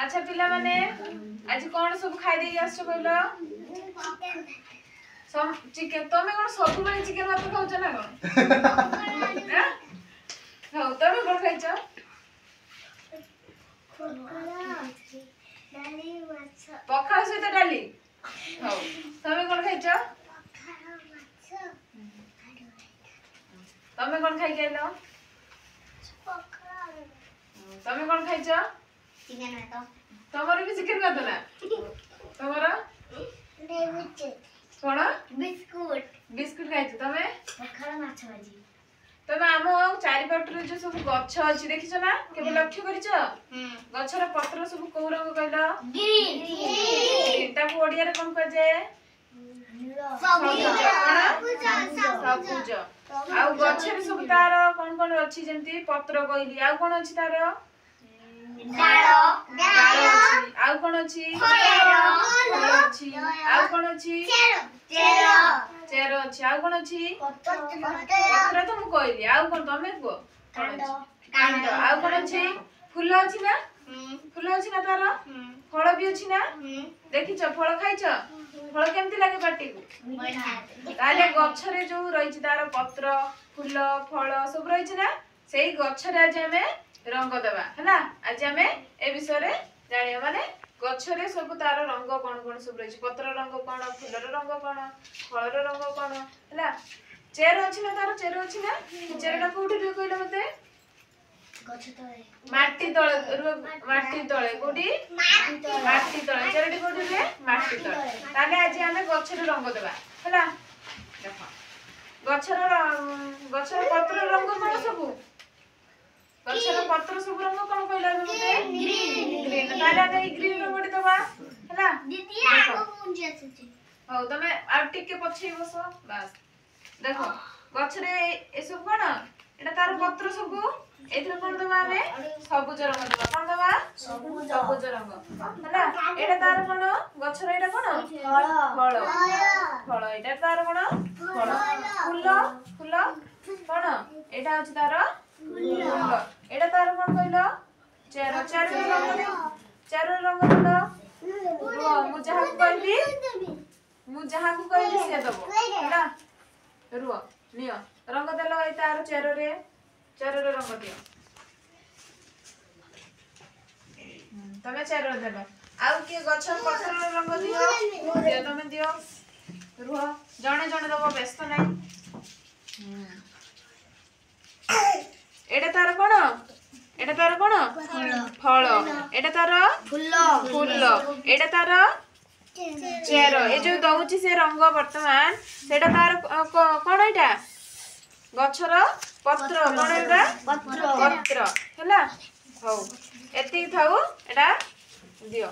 अच्छा पिला माने आज कौन सब खाई दे आछो कहलो सब चिकन तमे कोन सब बेले चिकन भात खाउछ ना कोन हां हां तमे कोन खाइछ पखाल सहित डाली हां तमे कोन खाइछ तमे कोन खाइ गेलो तमे कोन खाइछ चिकन भात तमर भी चिकन भात ना तमर कोन बिस्कुट बिस्कुट खाइछ तमे पखाल माछ भाजी तमे आम चारि पटरे जो सब गछ अछि देखिछ ना केबे लक्ष्य करिछ गछर पत्र सब को रंग कहला ग्रीन ताको ओडिया रे कोन कह जे सबुज आ गछरे सब तार कोन कोन अछि जेंती पत्र कहली आ कोन अछि तार डाल अछि आ कोन अछि फल अछि आ कोन अछि चेर अछि आ कोन अछि पत्र तो मु कहली आ कोन तमे को कांड आ कोन अछि फूल अछि ना फूल अछि ना तार फल भी अछि ना देखिछ फल खाइछ फल केमती लागे पाटी को ताले गछरे जो रहिछि तार पत्र फूल फल सब रहिछि ना सेही गछरे आज हमें रंग देबा हैला आज हमें ए विषय रे जानिया माने गछरे सब तार रंग कोन कोन सब रहिछि पत्र रंग कोन फूलर रंग कोन फलर रंग कोन हैला चेर अछि ना तार चेर अछि ना चेरटा कोठी रे कहले मते गछ तळे माटी तळे कोठी माटी तळे चेरटी कोठी रे माटी तळे ताले आज हमें गछरे रंग देबा हैला देखो गछर पत्र रंग कोन सबु गछर पत्र सब रंग कोन कहला मते ग्रीन ताले हमें ग्रीन रंग देबा हैला दीदी आगो पुंजी अछि हो तमे आ टिके पछई बसो बस देखो गछरे ए सब कोन एटा तार पत्र सब एथरे कोन दबा हमें सबुज रंग दबा कोन दबा सबुज रंग हैला एटा तार कोन गछरे एटा कोन फल फल एटा तार कोन फल फूल फूल कोन एटा अछि तार फूल एटा तार कोन कहलो चेर चेर रंग दे चार रंग दो मु जहा को कहली से दबो हैला रुआ नियो रंग देलो ए तार चेर रे रंग दियो तमे चेर देलो आउ के गछ पत्र रंग दियो दियो तमे दियो रुआ जणे जणे दबो व्यस्त नै एटा तार कोन फल एटा तार फूल एटा तार चेर ए जो दउची से रंग वर्तमान सेटा तार कोन एटा गछर पत्र कोन एटा पत्र हैला हो एति थाउ एटा दियो।